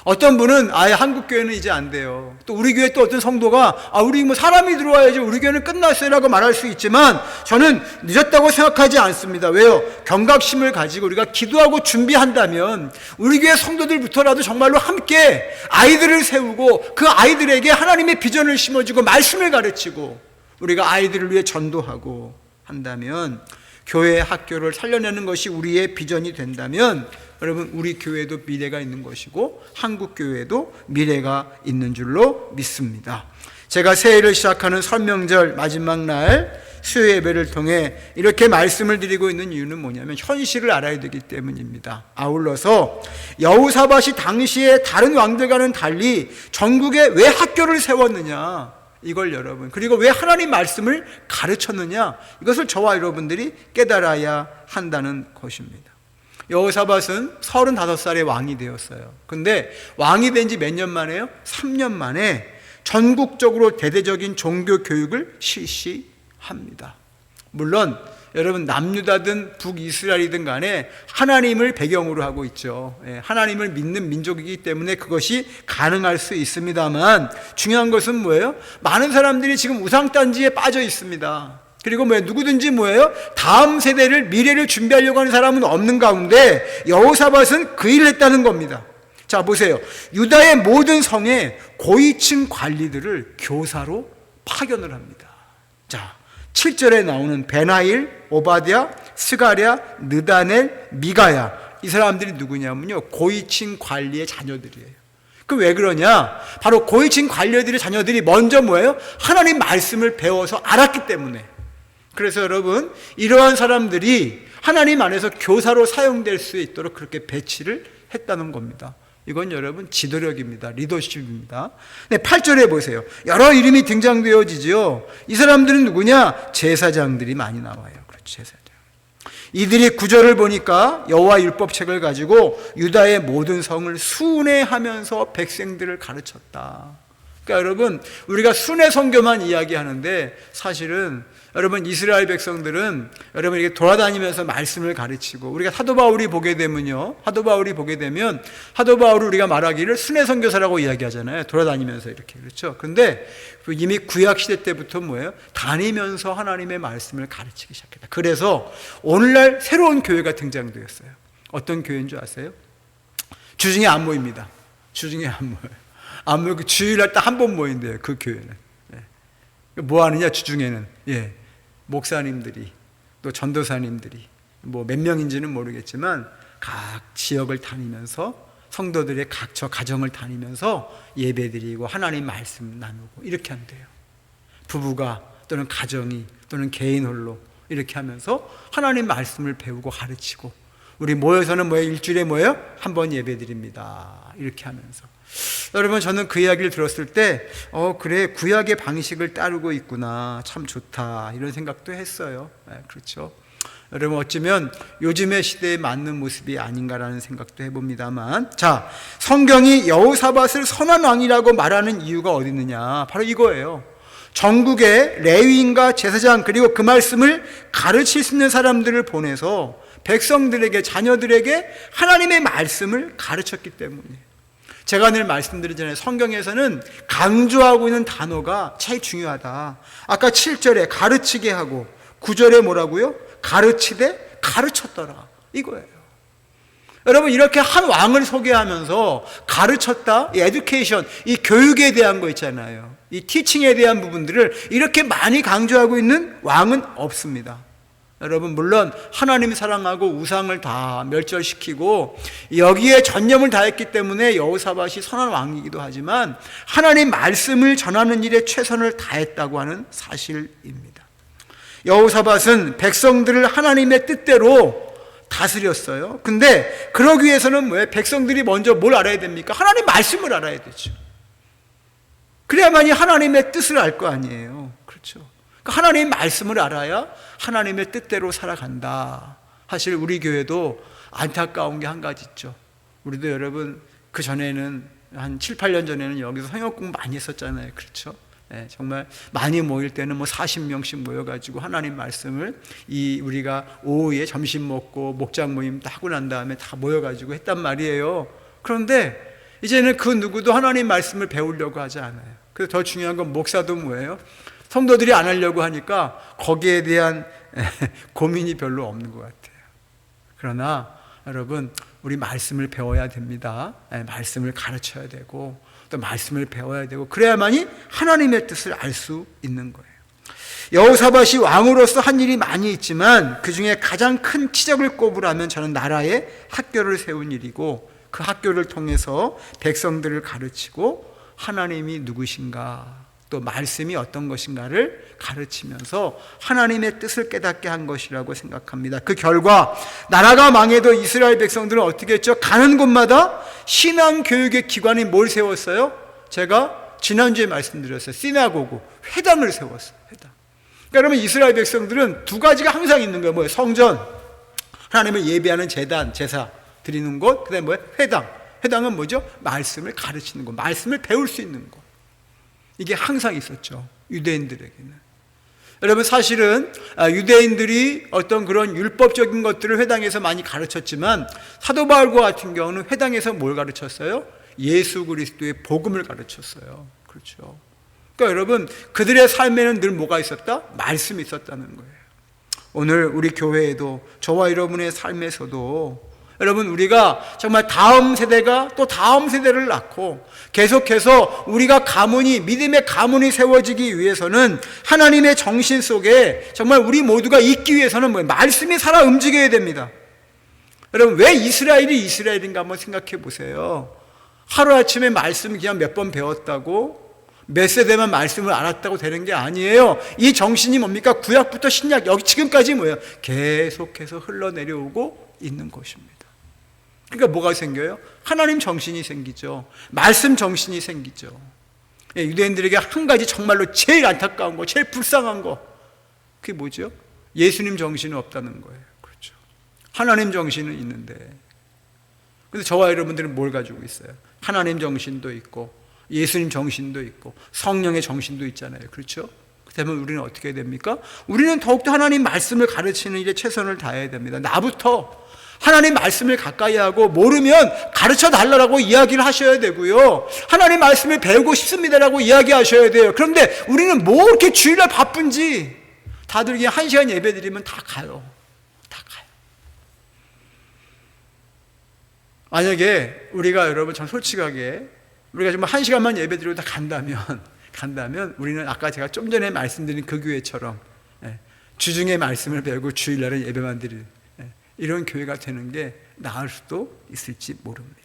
어떤 분은 아예 한국 교회는 이제 안 돼요. 또 우리 교회 또 어떤 성도가 우리 뭐 사람이 들어와야지 우리 교회는 끝났어요라고 말할 수 있지만 저는 늦었다고 생각하지 않습니다. 왜요? 경각심을 가지고 우리가 기도하고 준비한다면 우리 교회 성도들부터라도 정말로 함께 아이들을 세우고 그 아이들에게 하나님의 비전을 심어주고 말씀을 가르치고 우리가 아이들을 위해 전도하고 한다면, 교회 학교를 살려내는 것이 우리의 비전이 된다면 여러분, 우리 교회도 미래가 있는 것이고 한국 교회도 미래가 있는 줄로 믿습니다. 제가 새해를 시작하는 설명절 마지막 날 수요 예배를 통해 이렇게 말씀을 드리고 있는 이유는 뭐냐면 현실을 알아야 되기 때문입니다. 아울러서 여호사밧이 당시에 다른 왕들과는 달리 전국에 왜 학교를 세웠느냐, 이걸 여러분, 그리고 왜 하나님 말씀을 가르쳤느냐, 이것을 저와 여러분들이 깨달아야 한다는 것입니다. 여호사밧은 35살에 왕이 되었어요. 근데 왕이 된 지 몇 년 만에요? 3년 만에 전국적으로 대대적인 종교 교육을 실시합니다. 물론 여러분, 남유다든 북이스라엘이든 간에 하나님을 배경으로 하고 있죠. 하나님을 믿는 민족이기 때문에 그것이 가능할 수 있습니다만, 중요한 것은 뭐예요? 많은 사람들이 지금 우상단지에 빠져 있습니다. 그리고 누구든지 다음 세대를, 미래를 준비하려고 하는 사람은 없는 가운데 여호사밧은 그 일을 했다는 겁니다. 자, 보세요. 유다의 모든 성에 고위층 관리들을 교사로 파견을 합니다. 자, 7절에 나오는 베나일, 오바댜, 스가랴, 느다넬, 미가야, 이 사람들이 누구냐면요, 고위층 관리의 자녀들이에요. 그 왜 그러냐? 바로 고위층 관리들의 자녀들이 먼저 하나님 말씀을 배워서 알았기 때문에. 그래서 여러분, 이러한 사람들이 하나님 안에서 교사로 사용될 수 있도록 그렇게 배치를 했다는 겁니다. 이건 여러분 지도력입니다. 리더십입니다. 네, 8절에 보세요. 여러 이름이 등장되어지죠. 이 사람들은 누구냐? 제사장들이 많이 나와요. 그렇죠, 제사장. 이들이 9절을 보니까 여호와 율법책을 가지고 유다의 모든 성을 순회하면서 백성들을 가르쳤다. 그러니까 여러분, 우리가 순회 선교만 이야기하는데 사실은 여러분, 이스라엘 백성들은 여러분 이렇게 돌아다니면서 말씀을 가르치고, 우리가 사도 바울이 보게 되면요, 사도 바울을 우리가 말하기를 순회 선교사라고 이야기하잖아요. 돌아다니면서 이렇게, 그렇죠? 근데 이미 구약 시대 때부터 뭐예요? 다니면서 하나님의 말씀을 가르치기 시작했다. 그래서 오늘날 새로운 교회가 등장되었어요. 어떤 교회인 줄 아세요? 주중에 안 모입니다. 주중에 안 모여요. 안 모이고 주일날 딱 한 번 모인대요, 그 교회는. 뭐 하느냐, 주중에는. 목사님들이, 또 전도사님들이, 뭐 몇 명인지는 모르겠지만 각 지역을 다니면서 성도들의 각처 가정을 다니면서 예배드리고 하나님 말씀 나누고 이렇게 한대요. 부부가 또는 가정이 또는 개인 홀로 이렇게 하면서 하나님 말씀을 배우고 가르치고, 우리 모여서는 뭐예요? 일주일에 뭐예요? 한 번 예배드립니다. 이렇게 하면서. 여러분, 저는 그 이야기를 들었을 때 그래, 구약의 방식을 따르고 있구나, 참 좋다, 이런 생각도 했어요. 그렇죠. 여러분, 어쩌면 요즘의 시대에 맞는 모습이 아닌가라는 생각도 해봅니다만, 자, 성경이 여호사밧을 선한 왕이라고 말하는 이유가 어디 있느냐, 바로 이거예요. 전국에 레위인과 제사장, 그리고 그 말씀을 가르칠 수 있는 사람들을 보내서 백성들에게, 자녀들에게 하나님의 말씀을 가르쳤기 때문이에요. 제가 늘 말씀드리잖아요. 성경에서는 강조하고 있는 단어가 제일 중요하다. 아까 7절에 가르치게 하고 9절에 뭐라고요? 가르치되 가르쳤더라, 이거예요. 여러분, 이렇게 한 왕을 소개하면서 가르쳤다, 이 에듀케이션, 이 교육에 대한 거 있잖아요. 이 티칭에 대한 부분들을 이렇게 많이 강조하고 있는 왕은 없습니다. 여러분, 물론 하나님 사랑하고 우상을 다 멸절시키고 여기에 전념을 다했기 때문에 여호사밧이 선한 왕이기도 하지만 하나님 말씀을 전하는 일에 최선을 다했다고 하는 사실입니다. 여호사밧은 백성들을 하나님의 뜻대로 다스렸어요. 근데 그러기 위해서는 뭐예요? 백성들이 먼저 뭘 알아야 됩니까? 하나님 말씀을 알아야 되죠. 그래야만이 하나님의 뜻을 알 거 아니에요. 그렇죠. 하나님의 말씀을 알아야 하나님의 뜻대로 살아간다. 사실 우리 교회도 안타까운 게 한 가지 있죠. 우리도 여러분, 그 전에는 한 7, 8년 전에는 여기서 성역 공부 많이 했었잖아요. 그렇죠? 정말 많이 모일 때는 뭐 40명씩 모여가지고 하나님 말씀을 우리가 오후에 점심 먹고 목장 모임 다 하고 난 다음에 다 모여가지고 했단 말이에요. 그런데 이제는 그 누구도 하나님 말씀을 배우려고 하지 않아요. 그래서 더 중요한 건 목사도 뭐예요? 성도들이 안 하려고 하니까 거기에 대한 고민이 별로 없는 것 같아요. 그러나 여러분, 우리 말씀을 배워야 됩니다. 말씀을 가르쳐야 되고 또 말씀을 배워야 되고, 그래야만이 하나님의 뜻을 알 수 있는 거예요. 여호사밧이 왕으로서 한 일이 많이 있지만 그 중에 가장 큰 치적을 꼽으라면 저는 나라에 학교를 세운 일이고, 그 학교를 통해서 백성들을 가르치고 하나님이 누구신가, 또 말씀이 어떤 것인가를 가르치면서 하나님의 뜻을 깨닫게 한 것이라고 생각합니다. 그 결과 나라가 망해도 이스라엘 백성들은 어떻게 했죠? 가는 곳마다 신앙교육의 기관이 뭘 세웠어요? 제가 지난주에 말씀드렸어요. 시나고그, 회당을 세웠어요. 회당. 그러니까 여러분, 이스라엘 백성들은 두 가지가 항상 있는 거예요. 뭐예요? 성전, 하나님을 예배하는 제단, 제사 드리는 곳, 그 다음에 뭐예요? 회당. 회당은 뭐죠? 말씀을 가르치는 곳, 말씀을 배울 수 있는 곳. 이게 항상 있었죠, 유대인들에게는. 여러분, 사실은 유대인들이 어떤 그런 율법적인 것들을 회당에서 많이 가르쳤지만 사도 바울과 같은 경우는 회당에서 뭘 가르쳤어요? 예수 그리스도의 복음을 가르쳤어요. 그렇죠. 그러니까 여러분, 그들의 삶에는 늘 뭐가 있었다? 말씀이 있었다는 거예요. 오늘 우리 교회에도, 저와 여러분의 삶에서도 여러분, 우리가 정말 다음 세대가 또 다음 세대를 낳고 계속해서 우리가 가문이, 믿음의 가문이 세워지기 위해서는 하나님의 정신 속에 정말 우리 모두가 있기 위해서는 뭐예요? 말씀이 살아 움직여야 됩니다. 여러분, 왜 이스라엘이 이스라엘인가 한번 생각해 보세요. 하루아침에 말씀을 그냥 몇 번 배웠다고, 몇 세대만 말씀을 알았다고 되는 게 아니에요. 이 정신이 뭡니까? 구약부터 신약, 여기 지금까지 뭐예요? 계속해서 흘러내려오고 있는 것입니다. 그러니까 뭐가 생겨요? 하나님 정신이 생기죠. 말씀 정신이 생기죠. 유대인들에게 한 가지 정말로 제일 안타까운 거, 제일 불쌍한 거, 그게 뭐죠? 예수님 정신은 없다는 거예요. 그렇죠. 하나님 정신은 있는데, 근데 저와 여러분들은 뭘 가지고 있어요? 하나님 정신도 있고 예수님 정신도 있고 성령의 정신도 있잖아요. 그렇죠? 그렇다면 우리는 어떻게 해야 됩니까? 우리는 더욱더 하나님 말씀을 가르치는 일에 최선을 다해야 됩니다. 나부터 하나님 말씀을 가까이 하고 모르면 가르쳐 달라고 이야기를 하셔야 되고요. 하나님 말씀을 배우고 싶습니다라고 이야기하셔야 돼요. 그런데 우리는 뭐 이렇게 주일날 바쁜지 다들 그냥 1시간 예배 드리면 다 가요. 다 가요. 만약에 우리가 여러분 참 솔직하게 우리가 정말 1시간만 예배 드리고 다 간다면 우리는 아까 제가 좀 전에 말씀드린 그 교회처럼 주중에 말씀을 배우고 주일날은 예배만 드리는 이런 교회가 되는 게 나을 수도 있을지 모릅니다.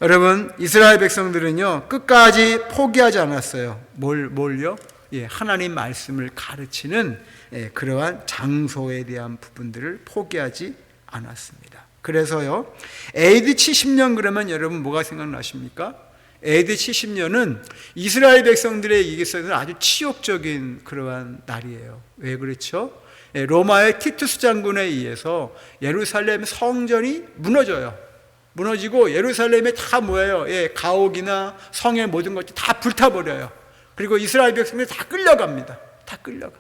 여러분, 이스라엘 백성들은요 끝까지 포기하지 않았어요. 뭘요? 하나님 말씀을 가르치는 그러한 장소에 대한 부분들을 포기하지 않았습니다. 그래서요 AD 70년 그러면 여러분 뭐가 생각나십니까? AD 70년은 이스라엘 백성들의 이게서는 아주 치욕적인 그러한 날이에요. 왜 그렇죠? 로마의 티투스 장군에 의해서 예루살렘 성전이 무너지고 예루살렘에 다 뭐예요? 가옥이나 성의 모든 것들이 다 불타버려요. 그리고 이스라엘 백성들이 다 끌려갑니다. 다 끌려가.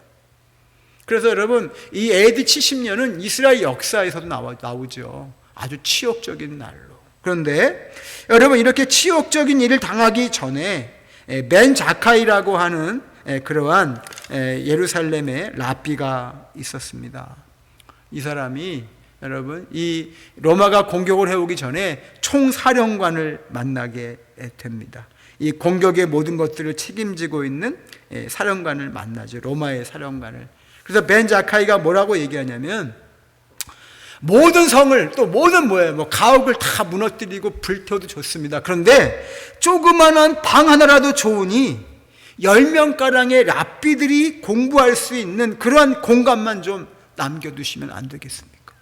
그래서 여러분 이 AD 70년은 이스라엘 역사에서도 나오죠. 아주 치욕적인 날로. 그런데 여러분 이렇게 치욕적인 일을 당하기 전에 벤 자카이라고 하는 그러한 예루살렘의 랍비가 있었습니다. 이 사람이 여러분 이 로마가 공격을 해오기 전에 총사령관을 만나게 됩니다. 이 공격의 모든 것들을 책임지고 있는 사령관을 만나죠. 로마의 사령관을. 그래서 벤 자카이가 뭐라고 얘기하냐면 모든 성을 또 모든 가옥을 다 무너뜨리고 불태워도 좋습니다. 그런데 조그만한 방 하나라도 좋으니 10명가량의 랍비들이 공부할 수 있는 그러한 공간만 좀 남겨두시면 안 되겠습니까?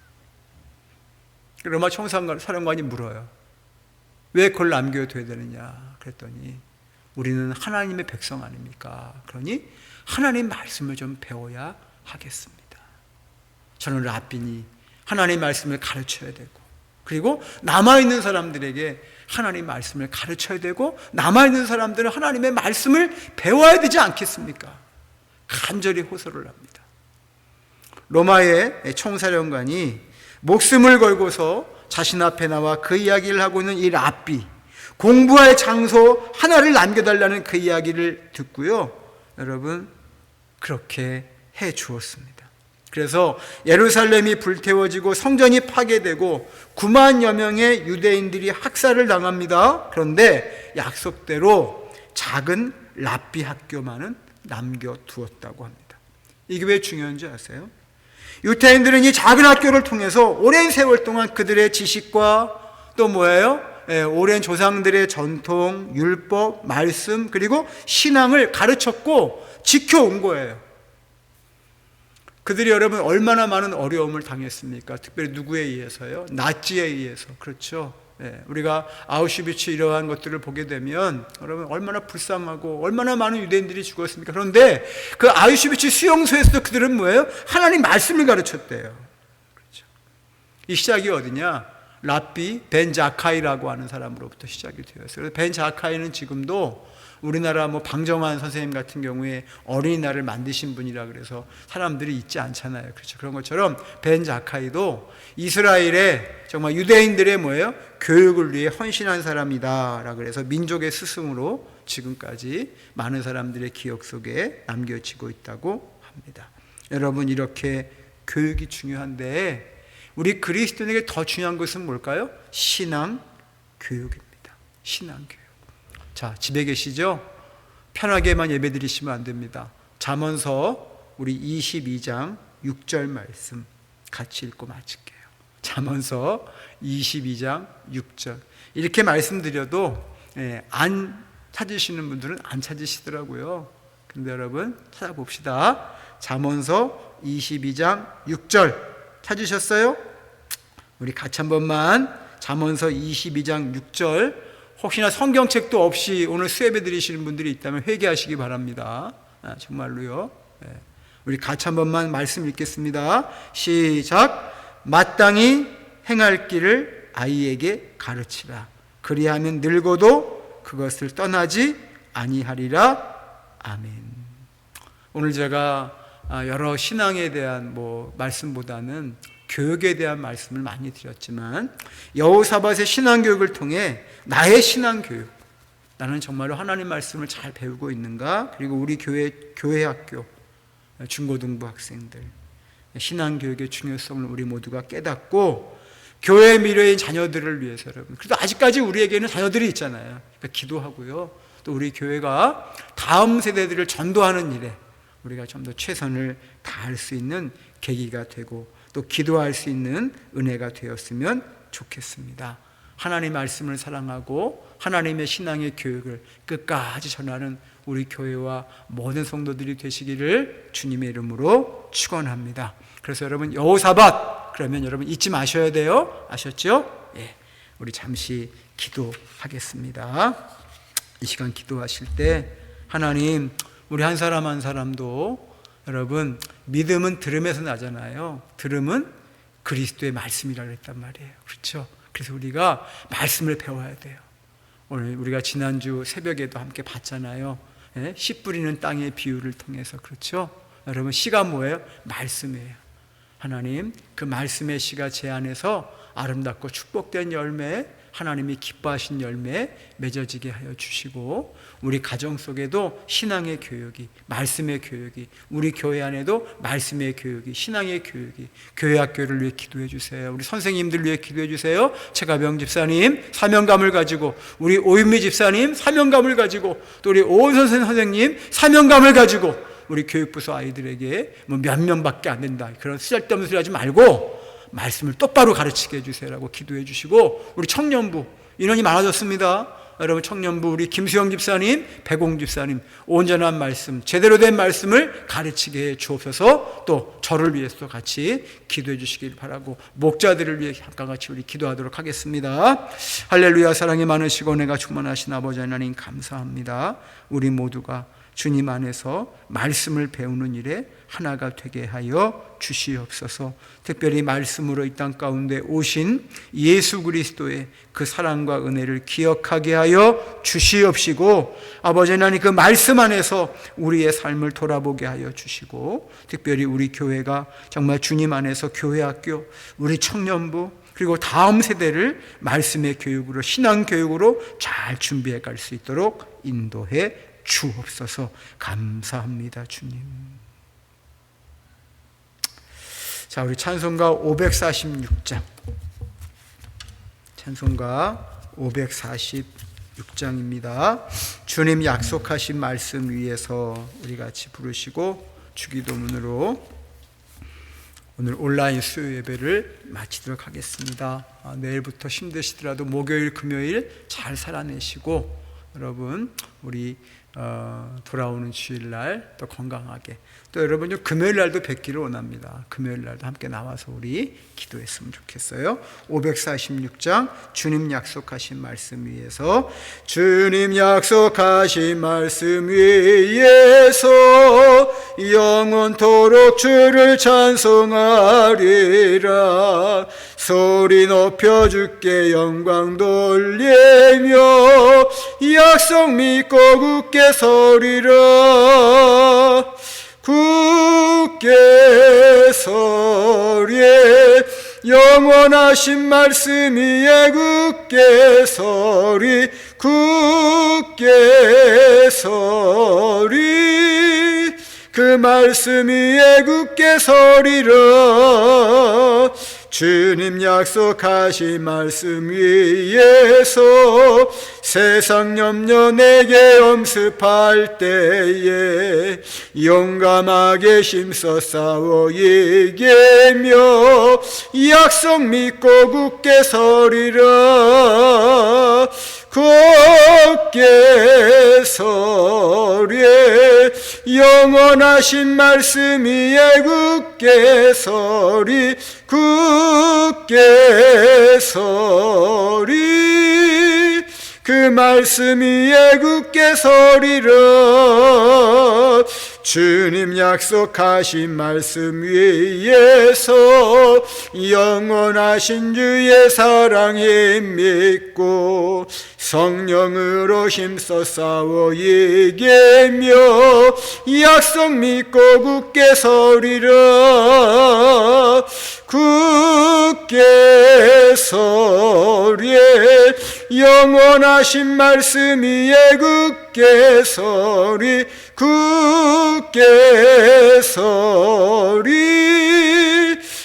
로마 총사령관이 물어요. 왜 그걸 남겨둬야 되느냐 그랬더니 우리는 하나님의 백성 아닙니까? 그러니 하나님 말씀을 좀 배워야 하겠습니다. 저는 랍비니 하나님 말씀을 가르쳐야 되고 그리고 남아있는 사람들에게 하나님 말씀을 가르쳐야 되고 남아있는 사람들은 하나님의 말씀을 배워야 되지 않겠습니까? 간절히 호소를 합니다. 로마의 총사령관이 목숨을 걸고서 자신 앞에 나와 그 이야기를 하고 있는 이 랍비 공부할 장소 하나를 남겨달라는 그 이야기를 듣고요 여러분 그렇게 해 주었습니다. 그래서 예루살렘이 불태워지고 성전이 파괴되고 9만여 명의 유대인들이 학살을 당합니다. 그런데 약속대로 작은 랍비 학교만은 남겨두었다고 합니다. 이게 왜 중요한지 아세요? 유대인들은 이 작은 학교를 통해서 오랜 세월 동안 그들의 지식과 또 오랜 조상들의 전통, 율법, 말씀 그리고 신앙을 가르쳤고 지켜온 거예요. 그들이 여러분 얼마나 많은 어려움을 당했습니까? 특별히 누구에 의해서요? 나치에 의해서. 그렇죠? 우리가 아우슈비츠 이러한 것들을 보게 되면 여러분 얼마나 불쌍하고 얼마나 많은 유대인들이 죽었습니까? 그런데 그 아우슈비츠 수용소에서도 그들은 하나님 말씀을 가르쳤대요. 그렇죠? 이 시작이 어디냐? 랍비 벤 자카이라고 하는 사람으로부터 시작이 되었어요. 벤 자카이는 지금도 우리나라 방정환 선생님 같은 경우에 어린이날을 만드신 분이라 그래서 사람들이 잊지 않잖아요. 그렇죠. 그런 것처럼 벤 자카이도 이스라엘의 정말 유대인들의 교육을 위해 헌신한 사람이다라 그래서 민족의 스승으로 지금까지 많은 사람들의 기억 속에 남겨지고 있다고 합니다. 여러분 이렇게 교육이 중요한데 우리 그리스도인에게 더 중요한 것은 뭘까요? 신앙 교육입니다. 신앙 교육. 자, 집에 계시죠? 편하게만 예배 드리시면 안 됩니다. 잠언서 우리 22장 6절 말씀 같이 읽고 마칠게요. 잠언서 22장 6절 이렇게 말씀드려도 안 찾으시는 분들은 안 찾으시더라고요. 근데 여러분 찾아봅시다. 잠언서 22장 6절 찾으셨어요? 우리 같이 한 번만 잠언서 22장 6절 혹시나 성경책도 없이 오늘 수예배 드리시는 분들이 있다면 회개하시기 바랍니다. 정말로요. 우리 같이 한 번만 말씀 읽겠습니다. 시작. 마땅히 행할 길을 아이에게 가르치라. 그리하면 늙어도 그것을 떠나지 아니하리라. 아멘. 오늘 제가 여러 신앙에 대한 말씀보다는 교육에 대한 말씀을 많이 드렸지만, 여호사밧의 신앙교육을 통해 나의 신앙교육, 나는 정말로 하나님 말씀을 잘 배우고 있는가, 그리고 우리 교회 학교 중고등부 학생들 신앙교육의 중요성을 우리 모두가 깨닫고 교회 미래의 자녀들을 위해서, 여러분, 그래도 아직까지 우리에게는 자녀들이 있잖아요. 그러니까 기도하고요, 또 우리 교회가 다음 세대들을 전도하는 일에 우리가 좀 더 최선을 다할 수 있는 계기가 되고 또 기도할 수 있는 은혜가 되었으면 좋겠습니다. 하나님 말씀을 사랑하고 하나님의 신앙의 교육을 끝까지 전하는 우리 교회와 모든 성도들이 되시기를 주님의 이름으로 축원합니다. 그래서 여러분, 여호사밧 그러면 여러분 잊지 마셔야 돼요. 아셨죠? 예, 우리 잠시 기도하겠습니다. 이 시간 기도하실 때 하나님, 우리 한 사람 한 사람도 여러분, 믿음은 들음에서 나잖아요. 들음은 그리스도의 말씀이라고 했단 말이에요. 그렇죠? 그래서 우리가 말씀을 배워야 돼요. 오늘 우리가 지난주 새벽에도 함께 봤잖아요. 예? 씨 뿌리는 땅의 비유를 통해서. 그렇죠? 여러분, 씨가 뭐예요? 말씀이에요. 하나님, 그 말씀의 씨가 제 안에서 아름답고 축복된 열매, 하나님이 기뻐하신 열매 맺어지게 하여 주시고, 우리 가정 속에도 신앙의 교육이, 말씀의 교육이, 우리 교회 안에도 말씀의 교육이, 신앙의 교육이, 교회 학교를 위해 기도해 주세요. 우리 선생님들 위해 기도해 주세요. 최가병 집사님 사명감을 가지고, 우리 오윤미 집사님 사명감을 가지고, 또 우리 오은선 선생님 사명감을 가지고 우리 교육부서 아이들에게 몇 명밖에 안 된다, 그런 쓸데없는 소리 하지 말고 말씀을 똑바로 가르치게 해주세요라고 기도해 주시고, 우리 청년부 인원이 많아졌습니다. 여러분, 청년부 우리 김수영 집사님, 백공 집사님 온전한 말씀, 제대로 된 말씀을 가르치게 해 주옵소서. 또 저를 위해서 같이 기도해 주시길 바라고, 목자들을 위해 함께 같이 우리 기도하도록 하겠습니다. 할렐루야. 사랑이 많으시고 은혜가 충만하신 아버지 하나님, 감사합니다. 우리 모두가 주님 안에서 말씀을 배우는 일에 하나가 되게 하여 주시옵소서. 특별히 말씀으로 이 땅 가운데 오신 예수 그리스도의 그 사랑과 은혜를 기억하게 하여 주시옵시고, 아버지 하나님, 그 말씀 안에서 우리의 삶을 돌아보게 하여 주시고, 특별히 우리 교회가 정말 주님 안에서 교회학교, 우리 청년부, 그리고 다음 세대를 말씀의 교육으로, 신앙 교육으로 잘 준비해 갈 수 있도록 인도해 주옵소서. 감사합니다, 주님. 자, 우리 찬송가 546장, 찬송가 546장입니다. 주님 약속하신 말씀 위에서 우리 같이 부르시고 주기도문으로 오늘 온라인 수요 예배를 마치도록 하겠습니다. 내일부터 힘드시더라도 목요일, 금요일 잘 살아내시고, 여러분 우리 돌아오는 주일날 또 건강하게, 또 여러분 금요일날도 뵙기를 원합니다. 금요일날도 함께 나와서 우리 기도했으면 좋겠어요. 546장 주님 약속하신 말씀 위에서, 주님 약속하신 말씀 위에서 영원토록 주를 찬송하리라. 소리 높여 주께 영광 돌리며 약속 믿고 굳게 서리라. 굳게 서리에 영원하신 말씀 위에 굳게 서리. 굳게 서리. 그 말씀 위에 굳게 서리라. 주님 약속하신 말씀 위에서 세상 염려 내게 엄습할 때에 용감하게 힘써 싸워 이기며 약속 믿고 굳게 서리라. 굳게 서리에 영원하신 말씀 위에 굳게 서리. 굳게 서리. 그 말씀 위에 굳게 서리라. 주님 약속하신 말씀 위에서 영원하신 주의 사랑에 믿고 성령으로 힘써 싸워 이기며 약속 믿고 굳게 서리라. 굳게 서리. 영원하신 말씀 위에 굳게 서리. 굳게 서리.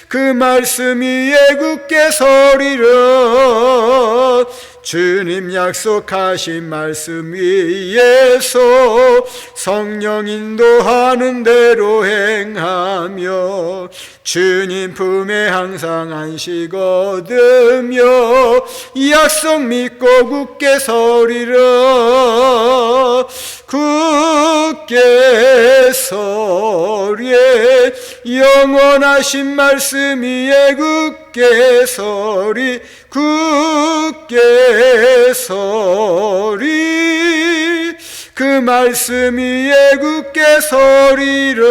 그 말씀 위에 굳게 서리라. 주님 약속하신 말씀 위에서 성령 인도하는 대로 행하며 주님 품에 항상 안식 얻으며 약속 믿고 굳게 서리라. 굳게 서리. 영원하신 말씀 위에 굳게 서리. 굳게 서리. 그 말씀 위에 굳게 서리라.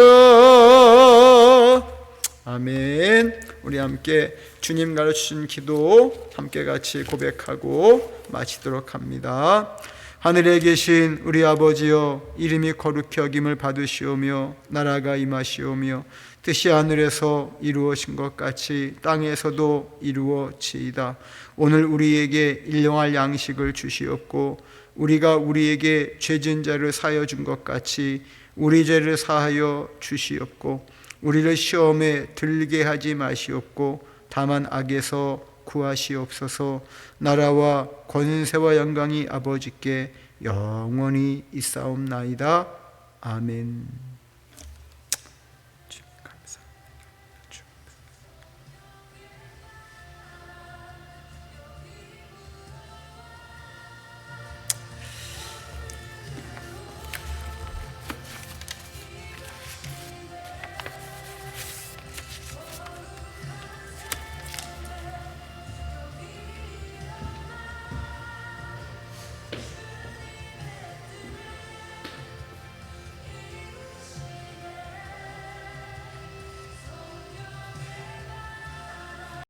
아멘. 우리 함께 주님 가르치신 기도 함께 같이 고백하고 마치도록 합니다. 하늘에 계신 우리 아버지여, 이름이 거룩히 여김을 받으시오며 나라가 임하시오며 뜻이 하늘에서 이루어진 것 같이 땅에서도 이루어지이다. 오늘 우리에게 일용할 양식을 주시옵고 우리가 우리에게 죄진 자를 사하여 준 것 같이 우리 죄를 사하여 주시옵고 우리를 시험에 들게 하지 마시옵고 다만 악에서 구하시옵소서. 나라와 권세와 영광이 아버지께 영원히 있사옵나이다. 아멘.